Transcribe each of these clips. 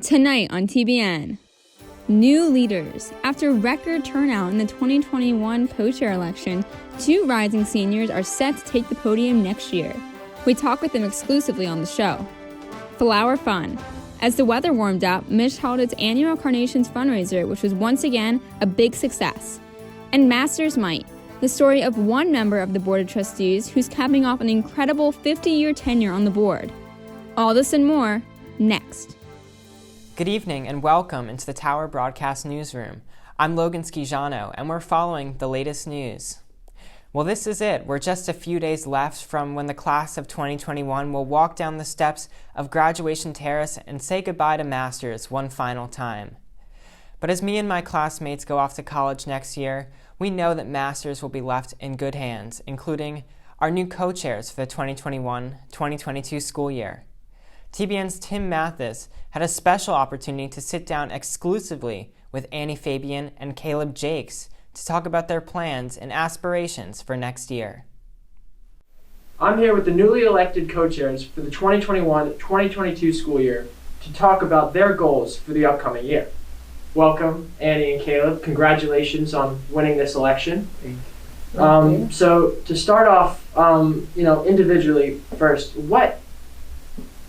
Tonight on TBN, new leaders. After record turnout in the 2021 co-chair election, 2 rising seniors are set to take the podium next year. We talk with them exclusively on the show. Flower Fun. As the weather warmed up, Mish held its annual Carnations fundraiser, which was once again a big success. And Masters Might, the story of one member of the Board of Trustees who's capping off an incredible 50-year tenure on the board. All this and more, next. Good evening and welcome into the Tower Broadcast Newsroom. I'm Logan Schijano and we're following the latest news. Well, this is it. We're just a few days left from when the class of 2021 will walk down the steps of Graduation Terrace and say goodbye to Masters one final time. But as me and my classmates go off to college next year, we know that Masters will be left in good hands, including our new co-chairs for the 2021-2022 school year. TBN's Tim Mathis had a special opportunity to sit down exclusively with Annie Fabian and Caleb Jakes to talk about their plans and aspirations for next year. I'm here with the newly elected co-chairs for the 2021-2022 school year to talk about their goals for the upcoming year. Welcome, Annie and Caleb. Congratulations on winning this election. Thank you. So to start off, individually first, what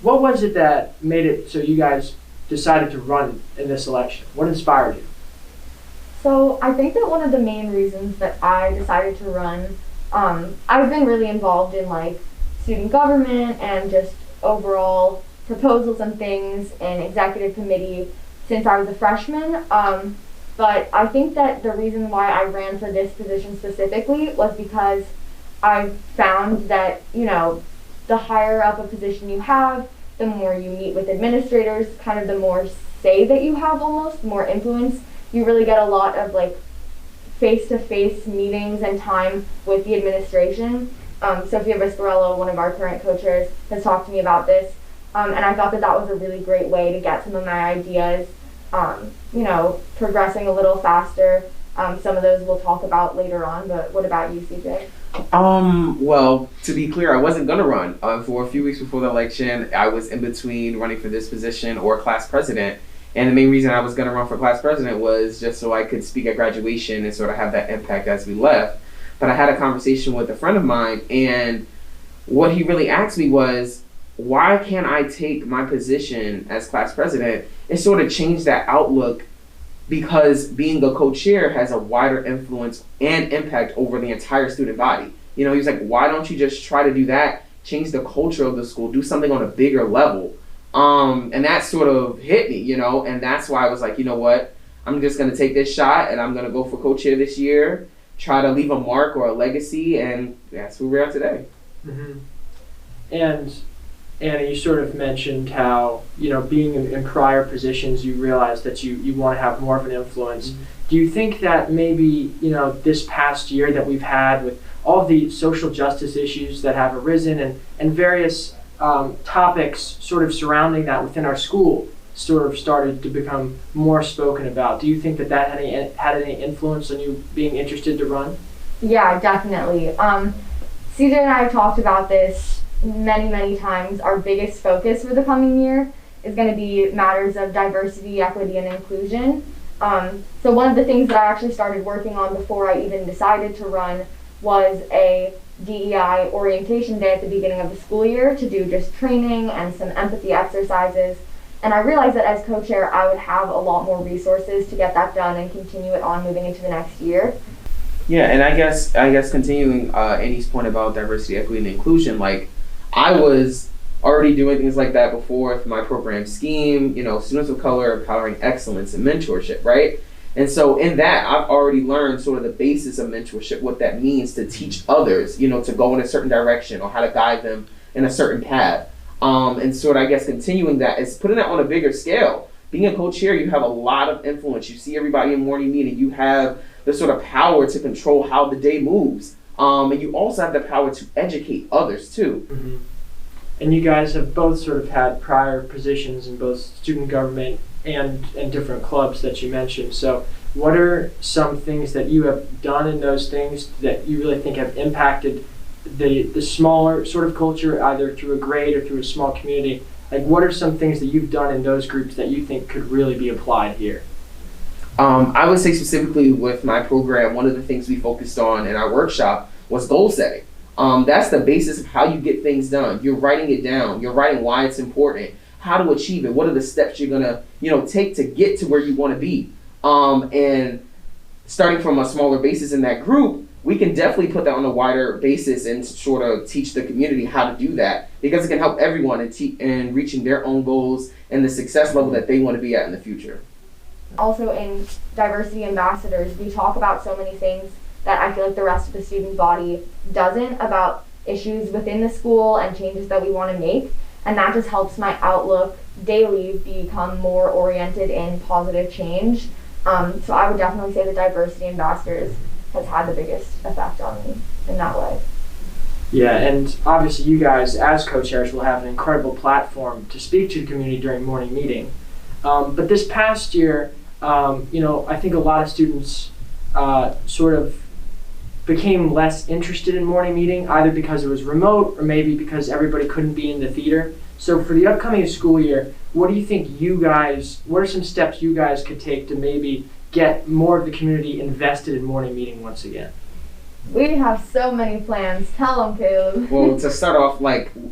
was it that made it so you guys decided to run in this election? What inspired you? So I think that one of the main reasons that I decided to run, I've been really involved in student government and just overall proposals and things in executive committee since I was a freshman. But I think that the reason why I ran for this position specifically was because I found that, the higher up a position you have, the more you meet with administrators, kind of the more say that you have almost, the more influence. You really get a lot of face-to-face meetings and time with the administration. Sophia Viscarello, one of our current co-chairs, has talked to me about this. And I thought that was a really great way to get some of my ideas, progressing a little faster. Some of those we'll talk about later on, but what about you, CJ? Well, to be clear, I wasn't going to run. For a few weeks before the election, I was in between running for this position or class president. And the main reason I was going to run for class president was just so I could speak at graduation and sort of have that impact as we left. But I had a conversation with a friend of mine, and what he really asked me was, why can't I take my position as class president and sort of change that outlook? Because being a co-chair has a wider influence and impact over the entire student body. He was like, why don't you just try to do that, change the culture of the school, do something on a bigger level? And that sort of hit me, and that's why I was like, you know what, I'm just going to take this shot and I'm going to go for co-chair this year, try to leave a mark or a legacy, and that's where we are today. Mm-hmm. And Anna, you sort of mentioned how, being in prior positions, you realized that you want to have more of an influence. Mm-hmm. Do you think that maybe, this past year that we've had with all the social justice issues that have arisen and various topics sort of surrounding that within our school sort of started to become more spoken about? Do you think that had any influence on you being interested to run? Yeah, definitely. CJ and I have talked about this many times. Our biggest focus for the coming year is going to be matters of diversity, equity, and inclusion. So one of the things that I actually started working on before I even decided to run was a DEI orientation day at the beginning of the school year to do just training and some empathy exercises. And I realized that as co-chair, I would have a lot more resources to get that done and continue it on moving into the next year. Yeah, and I guess continuing Annie's point about diversity, equity, and inclusion, I was already doing things like that before with my program scheme, students of color, empowering excellence and mentorship, right? And so in that, I've already learned sort of the basis of mentorship, what that means to teach others, to go in a certain direction or how to guide them in a certain path. And sort of, I guess, continuing that is putting that on a bigger scale. Being a co-chair, you have a lot of influence. You see everybody in morning meeting. You have the sort of power to control how the day moves. And you also have the power to educate others, too. Mm-hmm. And you guys have both sort of had prior positions in both student government and different clubs that you mentioned. So what are some things that you have done in those things that you really think have impacted the smaller sort of culture, either through a grade or through a small community, Like, what are some things that you've done in those groups that you think could really be applied here? I would say specifically with my program, one of the things we focused on in our workshop was goal setting. That's the basis of how you get things done. You're writing it down. You're writing why it's important, how to achieve it, what are the steps you're gonna, take to get to where you want to be. And starting from a smaller basis in that group, we can definitely put that on a wider basis and sort of teach the community how to do that, because it can help everyone in reaching their own goals and the success level that they want to be at in the future. Also in diversity ambassadors, we talk about so many things that I feel like the rest of the student body doesn't, about issues within the school and changes that we want to make. And that just helps my outlook daily become more oriented in positive change. So I would definitely say the diversity ambassadors has had the biggest effect on me in that way. Yeah, and obviously you guys as co-chairs will have an incredible platform to speak to the community during morning meeting. But this past year, I think a lot of students sort of became less interested in morning meeting, either because it was remote or maybe because everybody couldn't be in the theater. So for the upcoming school year, what do you think what are some steps you guys could take to maybe get more of the community invested in morning meeting once again? We have so many plans. Tell them, Caleb. Well, to start off,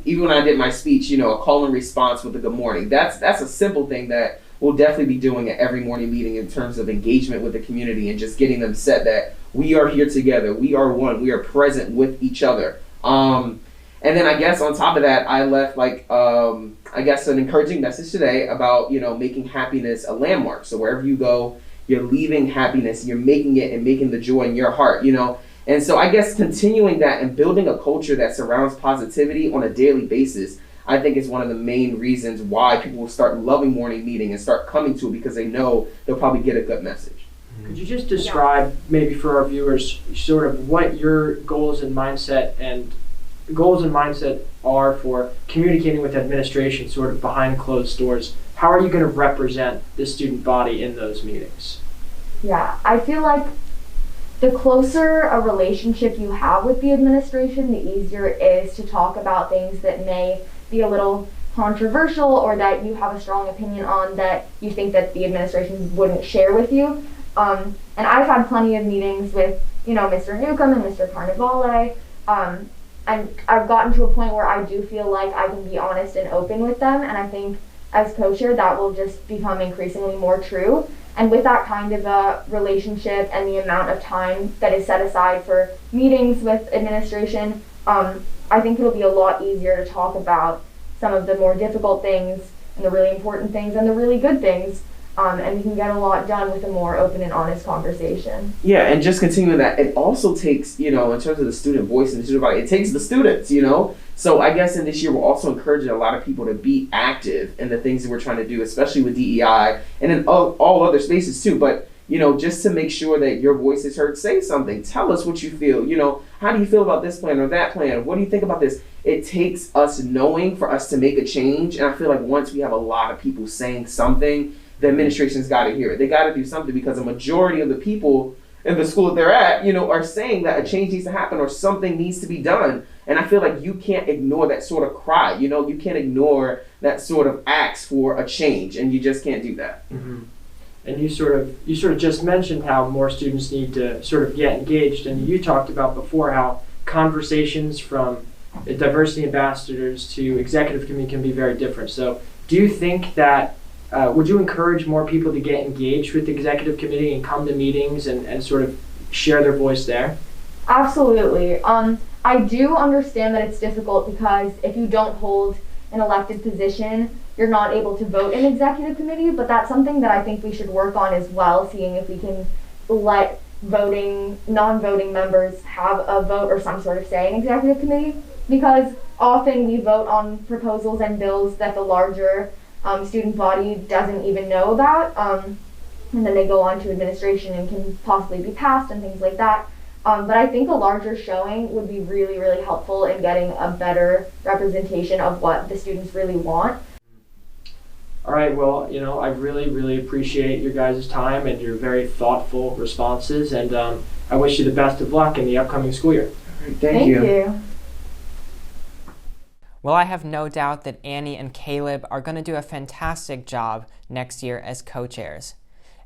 even when I did my speech, a call and response with a good morning. That's a simple thing that we'll definitely be doing at every morning meeting in terms of engagement with the community and just getting them set that we are here together, we are one, we are present with each other. And then I guess on top of that, I left an encouraging message today about, making happiness a landmark. So wherever you go, you're leaving happiness, you're making it and making the joy in your heart, And so I guess continuing that and building a culture that surrounds positivity on a daily basis, I think is one of the main reasons why people will start loving morning meeting and start coming to it, because they know they'll probably get a good message. Could you just describe, maybe for our viewers, sort of what your goals and mindset are for communicating with administration sort of behind closed doors? How are you going to represent the student body in those meetings? Yeah, I feel like the closer a relationship you have with the administration, the easier it is to talk about things that may be a little controversial or that you have a strong opinion on that you think that the administration wouldn't share with you. And I've had plenty of meetings with, Mr. Newcomb and Mr. Carnevale, and I've gotten to a point where I do feel like I can be honest and open with them, and I think as co-chair that will just become increasingly more true. And with that kind of a relationship and the amount of time that is set aside for meetings with administration, I think it'll be a lot easier to talk about some of the more difficult things and the really important things and the really good things. And we can get a lot done with a more open and honest conversation. Yeah, and just continuing that, it also takes, in terms of the student voice and the student body, it takes the students, So I guess in this year, we're also encouraging a lot of people to be active in the things that we're trying to do, especially with DEI and in all other spaces too. But, just to make sure that your voice is heard, say something. Tell us what you feel. How do you feel about this plan or that plan? What do you think about this? It takes us knowing for us to make a change. And I feel like once we have a lot of people saying something, the administration's got to hear it. They got to do something, because a majority of the people in the school that they're at, are saying that a change needs to happen or something needs to be done. And I feel like you can't ignore that sort of cry. You can't ignore that sort of ask for a change, and you just can't do that. Mm-hmm. And you sort of just mentioned how more students need to sort of get engaged, and you talked about before how conversations from diversity ambassadors to executive committee can be very different. So do you think that would you encourage more people to get engaged with the executive committee and come to meetings and sort of share their voice there? Absolutely. I do understand that it's difficult because if you don't hold an elected position, you're not able to vote in executive committee, but that's something that I think we should work on as well, seeing if we can let non-voting members have a vote or some sort of say in executive committee, because often we vote on proposals and bills that the larger student body doesn't even know about, and then they go on to administration and can possibly be passed and things like that. But I think a larger showing would be really, really helpful in getting a better representation of what the students really want. All right, well, I really, really appreciate your guys' time and your very thoughtful responses, and I wish you the best of luck in the upcoming school year. Thank you. Well, I have no doubt that Annie and Caleb are going to do a fantastic job next year as co-chairs.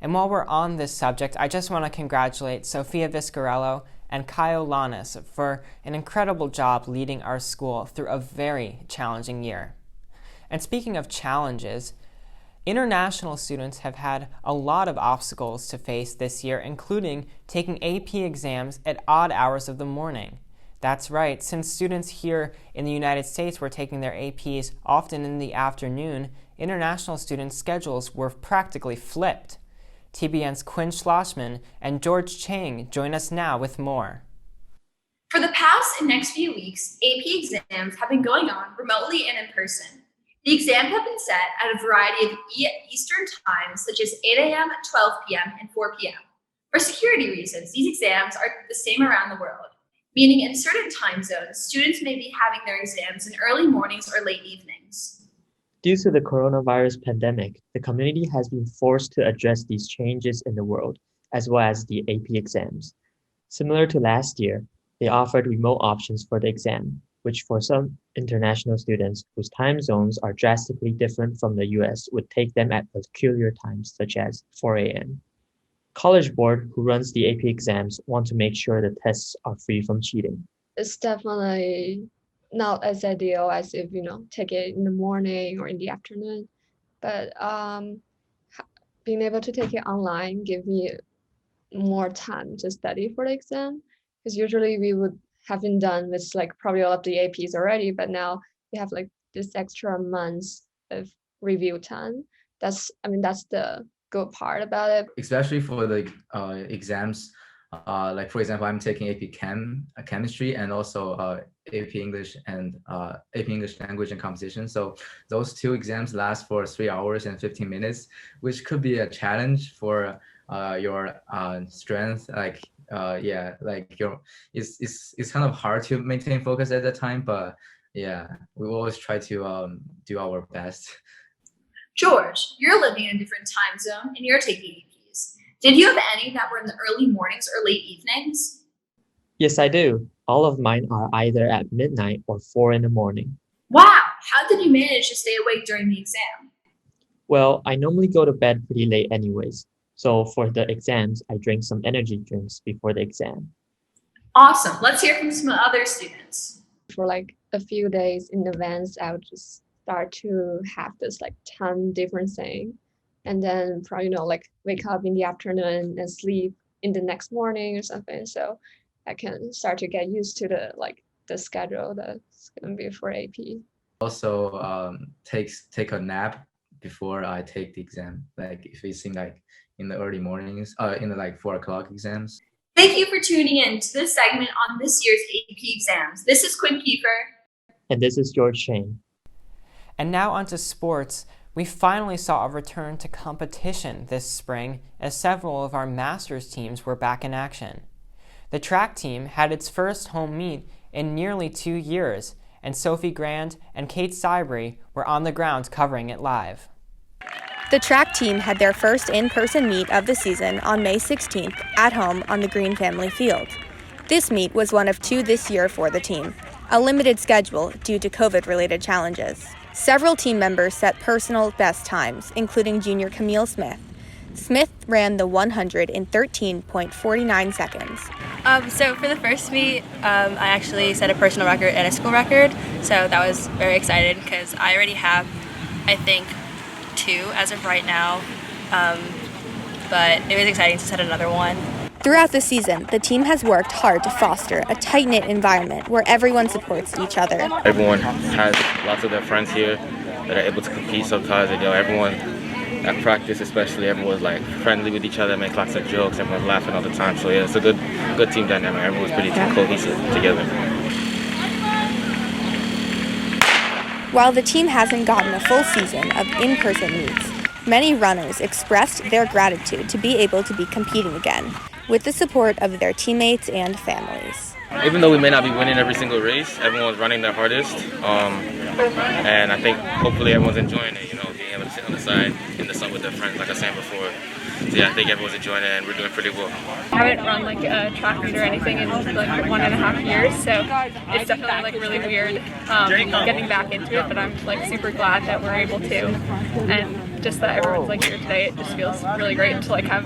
And while we're on this subject, I just want to congratulate Sophia Viscarello and Kyle Lannis for an incredible job leading our school through a very challenging year. And speaking of challenges, international students have had a lot of obstacles to face this year, including taking AP exams at odd hours of the morning. That's right, since students here in the United States were taking their APs often in the afternoon, international students' schedules were practically flipped. TBN's Quinn Schlossman and George Chang join us now with more. For the past and next few weeks, AP exams have been going on remotely and in person. The exams have been set at a variety of Eastern times, such as 8 a.m., 12 p.m., and 4 p.m. For security reasons, these exams are the same around the world, meaning in certain time zones, students may be having their exams in early mornings or late evenings. Due to the coronavirus pandemic, the community has been forced to address these changes in the world, as well as the AP exams. Similar to last year, they offered remote options for the exam, which for some international students whose time zones are drastically different from the US would take them at peculiar times, such as 4 a.m. College Board, who runs the AP exams, want to make sure the tests are free from cheating. It's definitely not as ideal as if, take it in the morning or in the afternoon. But being able to take it online give me more time to study for the exam. Because usually we would have been done with probably all of the APs already, but now we have this extra months of review time. That's the good part about it. Especially for the exams, for example, I'm taking AP chemistry and also AP English and AP English language and composition. So those two exams last for 3 hours and 15 minutes, which could be a challenge for your strength. It's kind of hard to maintain focus at that time, but yeah, we always try to do our best. George, you're living in a different time zone and you're taking APs. Did you have any that were in the early mornings or late evenings? Yes, I do. All of mine are either at midnight or 4 in the morning. Wow, how did you manage to stay awake during the exam? Well, I normally go to bed pretty late anyways. So for the exams, I drink some energy drinks before the exam. Awesome. Let's hear from some other students. For a few days in advance, I would just start to have this 10 different thing. And then probably, wake up in the afternoon and sleep in the next morning or something. So I can start to get used to the schedule that's going to be for AP. Also take a nap before I take the exam. If it seems in the early mornings, in the 4 o'clock exams. Thank you for tuning in to this segment on this year's AP exams. This is Quinn Kiefer. And this is George Shane. And now onto sports. We finally saw a return to competition this spring as several of our Masters teams were back in action. The track team had its first home meet in nearly 2 years, and Sophie Grand and Kate Sybry were on the ground covering it live. The track team had their first in-person meet of the season on May 16th at home on the Green Family Field. This meet was one of 2 this year for the team, a limited schedule due to COVID-related challenges. Several team members set personal best times, including junior Camille Smith. Smith ran the 100 in 13.49 seconds. So for the first meet, I actually set a personal record and a school record, so that was very exciting because I already have, I think, 2 as of right now, but it was exciting to set another one. Throughout the season, the team has worked hard to foster a tight-knit environment where everyone supports each other. Everyone has lots of their friends here that are able to compete sometimes, and everyone at practice especially, everyone's friendly with each other, makes lots of jokes, everyone's laughing all the time. So yeah, it's a good team dynamic. Everyone's pretty cohesive together. While the team hasn't gotten a full season of in-person meets, many runners expressed their gratitude to be able to be competing again, with the support of their teammates and families. Even though we may not be winning every single race, everyone's running their hardest, and I think hopefully everyone's enjoying it, being able to sit on the side in the sun with with their friends, like I was saying before. So yeah, I think everyone's enjoying it and we're doing pretty well. I haven't run like a track meet or anything in like 1.5 years, so it's definitely like really weird getting back into it, but I'm like super glad that we're able to, and just that everyone's like here today, it just feels really great to like have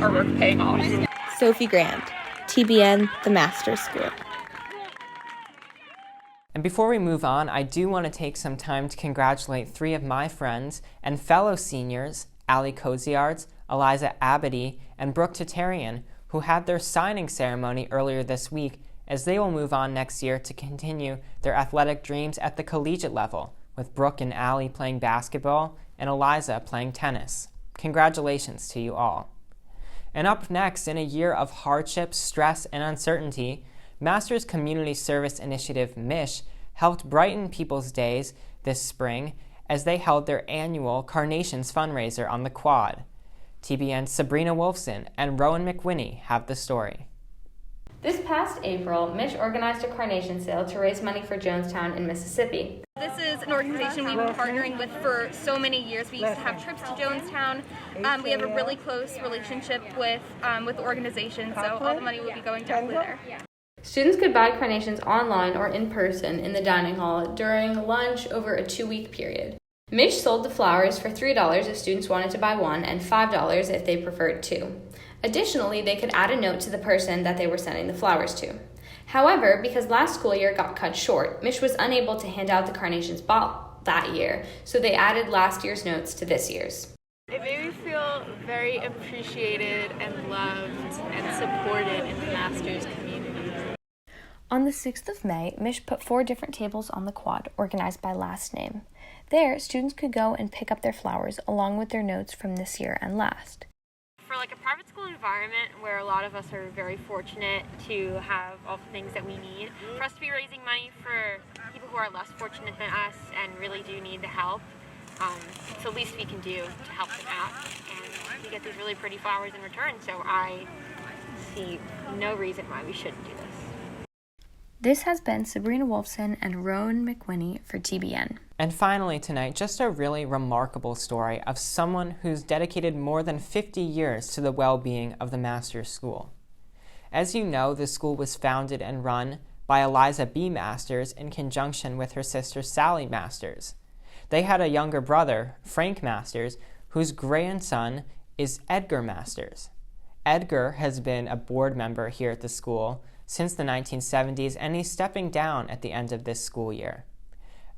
our work paying off. Sophie Grand, TBN, the Masters School. And before we move on, I do want to take some time to congratulate 3 of my friends and fellow seniors, Allie Koziards, Eliza Abity, and Brooke Tatarian, who had their signing ceremony earlier this week, as they will move on next year to continue their athletic dreams at the collegiate level, with Brooke and Allie playing basketball and Eliza playing tennis. Congratulations to you all. And up next, in a year of hardship, stress, and uncertainty, Masters Community Service Initiative MISH helped brighten people's days this spring as they held their annual Carnations fundraiser on the Quad. TBN's Sabrina Wolfson and Rowan McWhinney have the story. This past April, MISH organized a carnation sale to raise money for Jonestown in Mississippi. This is an organization we've been partnering with for so many years. We used to have trips to Jonestown. We have a really close relationship with the organization, so all the money will be going directly there. Students could buy carnations online or in person in the dining hall during lunch over a 2-week period. MISH sold the flowers for $3 if students wanted to buy one and $5 if they preferred 2. Additionally, they could add a note to the person that they were sending the flowers to. However, because last school year got cut short, MISH was unable to hand out the carnations bought that year, so they added last year's notes to this year's. It made me feel very appreciated and loved and supported in the Masters community. On the 6th of May, MISH put 4 different tables on the Quad, organized by last name. There, students could go and pick up their flowers along with their notes from this year and last. For like a private school environment where a lot of us are very fortunate to have all the things that we need, for us to be raising money for people who are less fortunate than us and really do need the help, it's the least we can do to help them out. And we get these really pretty flowers in return, so I see no reason why we shouldn't do this. This has been Sabrina Wolfson and Rowan McWhinney for TBN. And finally tonight, just a really remarkable story of someone who's dedicated more than 50 years to the well-being of the Masters School. As you know, the school was founded and run by Eliza B. Masters in conjunction with her sister Sally Masters. They had a younger brother, Frank Masters, whose grandson is Edgar Masters. Edgar has been a board member here at the school since the 1970s, and he's stepping down at the end of this school year.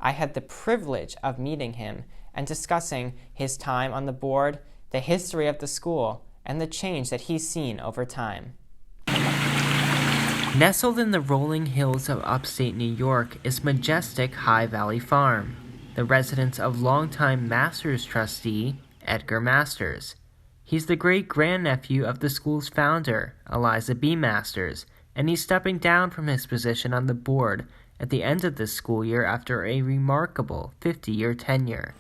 I had the privilege of meeting him and discussing his time on the board, the history of the school, and the change that he's seen over time. Nestled in the rolling hills of upstate New York is majestic High Valley Farm, the residence of longtime Masters trustee Edgar Masters. He's the great-grandnephew of the school's founder, Eliza B. Masters, and he's stepping down from his position on the board at the end of this school year after a remarkable 50-year tenure.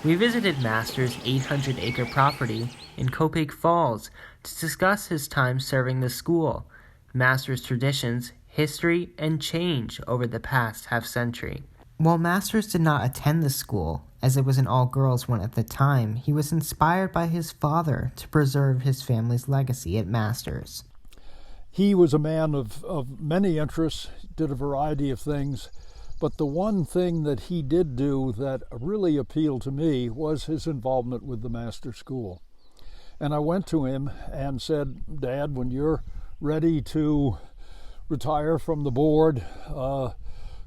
We visited Masters' 800-acre property in Copake Falls to discuss his time serving the school, Masters' traditions, history, and change over the past half-century. While Masters did not attend the school, as it was an all-girls one at the time, he was inspired by his father to preserve his family's legacy at Masters. He was a man of many interests, did a variety of things, but the one thing that he did do that really appealed to me was his involvement with the Masters School. And I went to him and said, "Dad, when you're ready to retire from the board,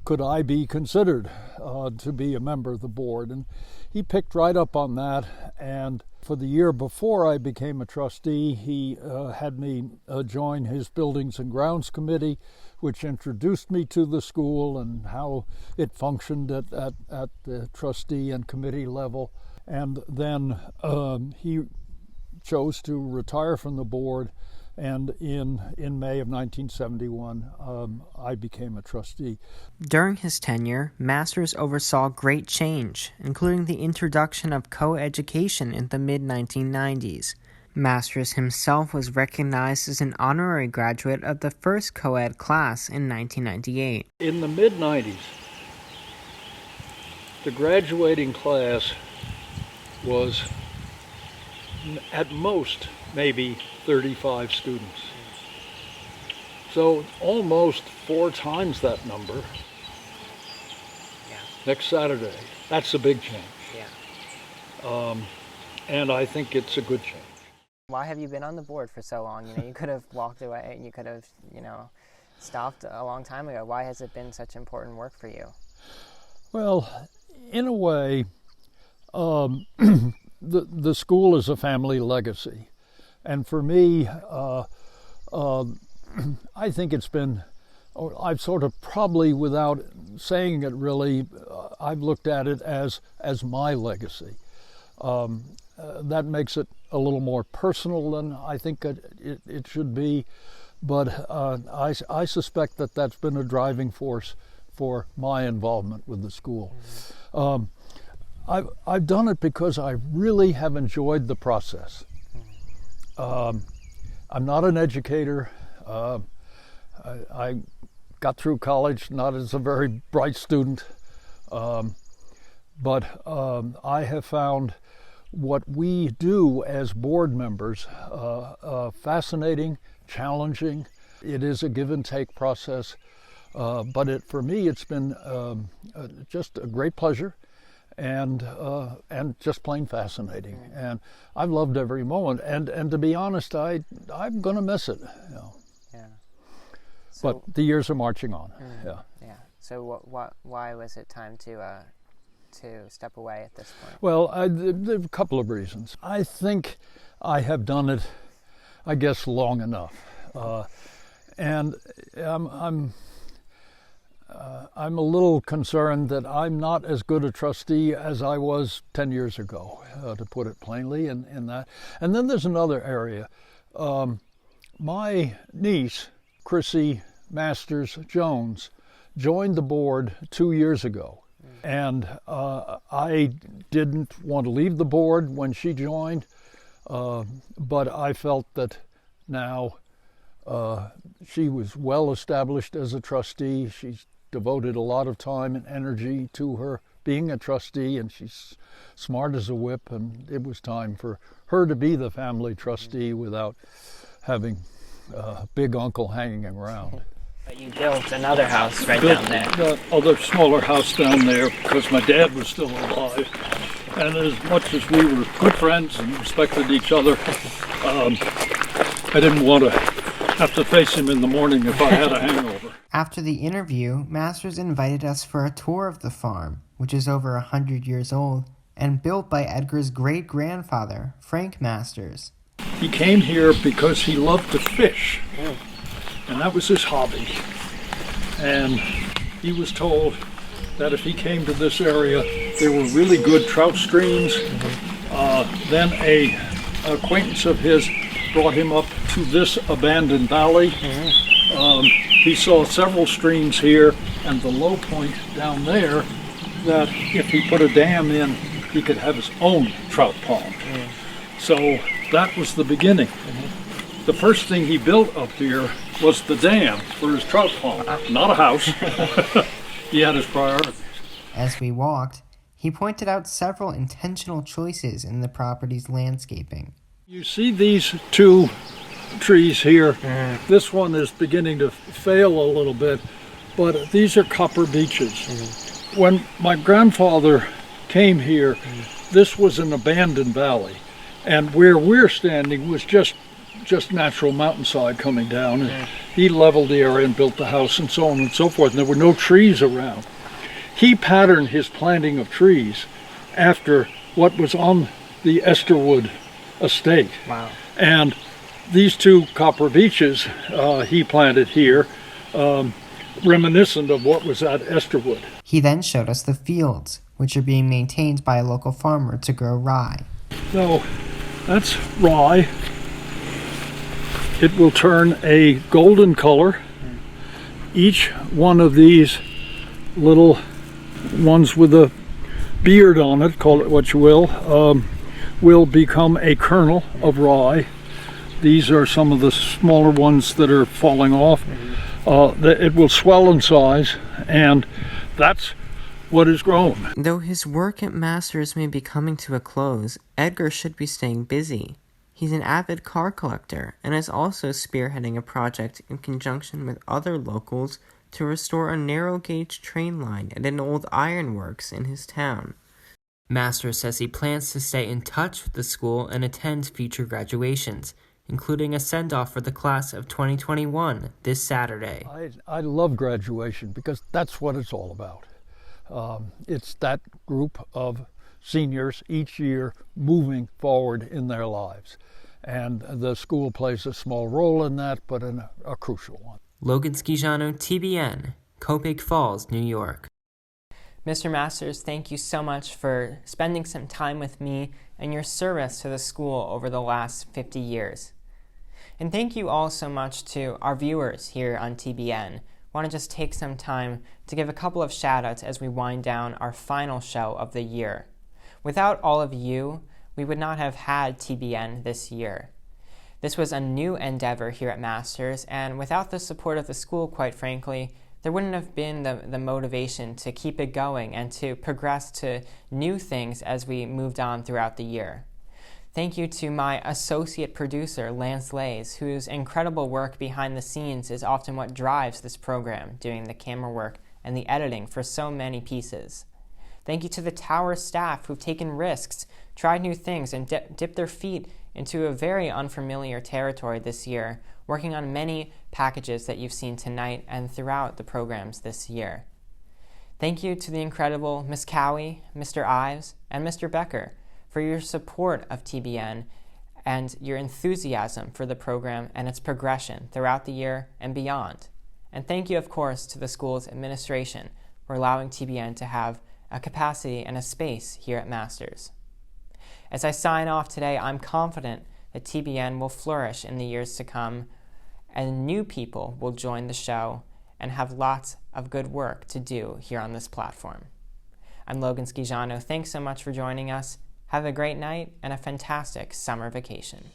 could I be considered to be a member of the board?" And he picked right up on that, and for the year before I became a trustee, he had me join his Buildings and Grounds Committee, which introduced me to the school and how it functioned at the trustee and committee level. And then he chose to retire from the board, and in May of 1971, I became a trustee. During his tenure, Masters oversaw great change, including the introduction of co-education in the mid-1990s. Masters himself was recognized as an honorary graduate of the first co-ed class in 1998. In the mid-90s, the graduating class was at most maybe 35 students. So almost 4 times that number. Yeah. Next Saturday. That's a big change. Yeah. And I think it's a good change. Why have you been on the board for so long? You know, you could have walked away, you could have, you know, stopped a long time ago. Why has it been such important work for you? Well, in a way, the school is a family legacy. And for me, I think it's been, I've sort of probably, without saying it really, I've looked at it as my legacy. That makes it a little more personal than I think it should be, but I suspect that that's been a driving force for my involvement with the school. I've done it because I really have enjoyed the process. I'm not an educator. I got through college not as a very bright student, but I have found what we do as board members fascinating, challenging. It is a give and take process, but for me it's been just a great pleasure and just plain fascinating. And I've loved every moment. And to be honest, I'm going to miss it. You know. Yeah. So, but the years are marching on. Yeah. Yeah. So why was it time to step away at this point? Well, there are a couple of reasons. I think I have done it, I guess, long enough, and I'm a little concerned that I'm not as good a trustee as I was 10 years ago, to put it plainly. In that, and then there's another area. My niece, Chrissy Masters Jones, joined the board 2 years ago. And I didn't want to leave the board when she joined, but I felt that now she was well established as a trustee. She's devoted a lot of time and energy to her being a trustee, and she's smart as a whip, and it was time for her to be the family trustee without having big uncle hanging around. But you built another house right down there. The other smaller house down there because my dad was still alive. And as much as we were good friends and respected each other, I didn't want to have to face him in the morning if I had a hangover. After the interview, Masters invited us for a tour of the farm, which is over 100 years old, and built by Edgar's great-grandfather, Frank Masters. He came here because he loved to fish. And that was his hobby. And he was told that if he came to this area, there were really good trout streams. Then an acquaintance of his brought him up to this abandoned valley. He saw several streams here, and the low point down there, that if he put a dam in, he could have his own trout pond. So that was the beginning. The first thing he built up here was the dam for his trout pond, not a house. He had his priorities. As we walked, he pointed out several intentional choices in the property's landscaping. You see these 2 trees here. This one is beginning to fail a little bit, but these are copper beeches. When my grandfather came here, this was an abandoned valley, and where we're standing was just natural mountainside coming down. And he leveled the area and built the house and so on and so forth, and there were no trees around. He patterned his planting of trees after what was on the Esterwood estate. Wow. And these 2 copper beeches he planted here, reminiscent of what was at Esterwood. He then showed us the fields, which are being maintained by a local farmer to grow rye. So that's rye. It will turn a golden color. Each one of these little ones with a beard on it, call it what you will become a kernel of rye. These are some of the smaller ones that are falling off. It will swell in size, and that's what is grown. Though his work at Masters may be coming to a close, Edgar should be staying busy. He's an avid car collector and is also spearheading a project in conjunction with other locals to restore a narrow-gauge train line at an old ironworks in his town. Masters says he plans to stay in touch with the school and attend future graduations, including a send-off for the class of 2021 this Saturday. I love graduation because that's what it's all about. It's that group of seniors each year moving forward in their lives. And the school plays a small role in that, but a crucial one. Logan Schijano, TBN, Copake Falls, New York. Mr. Masters, thank you so much for spending some time with me and your service to the school over the last 50 years. And thank you all so much to our viewers here on TBN. I want to just take some time to give a couple of shout-outs as we wind down our final show of the year. Without all of you, we would not have had TBN this year. This was a new endeavor here at Masters, and without the support of the school, quite frankly, there wouldn't have been the motivation to keep it going and to progress to new things as we moved on throughout the year. Thank you to my associate producer, Lance Lays, whose incredible work behind the scenes is often what drives this program, doing the camera work and the editing for so many pieces. Thank you to the Tower staff who've taken risks, tried new things, and dipped their feet into a very unfamiliar territory this year, working on many packages that you've seen tonight and throughout the programs this year. Thank you to the incredible Ms. Cowie, Mr. Ives, and Mr. Becker for your support of TBN and your enthusiasm for the program and its progression throughout the year and beyond. And thank you, of course, to the school's administration for allowing TBN to have a capacity and a space here at Masters. As I sign off today, I'm confident that TBN will flourish in the years to come, and new people will join the show and have lots of good work to do here on this platform. I'm Logan Schijano. Thanks so much for joining us. Have a great night and a fantastic summer vacation.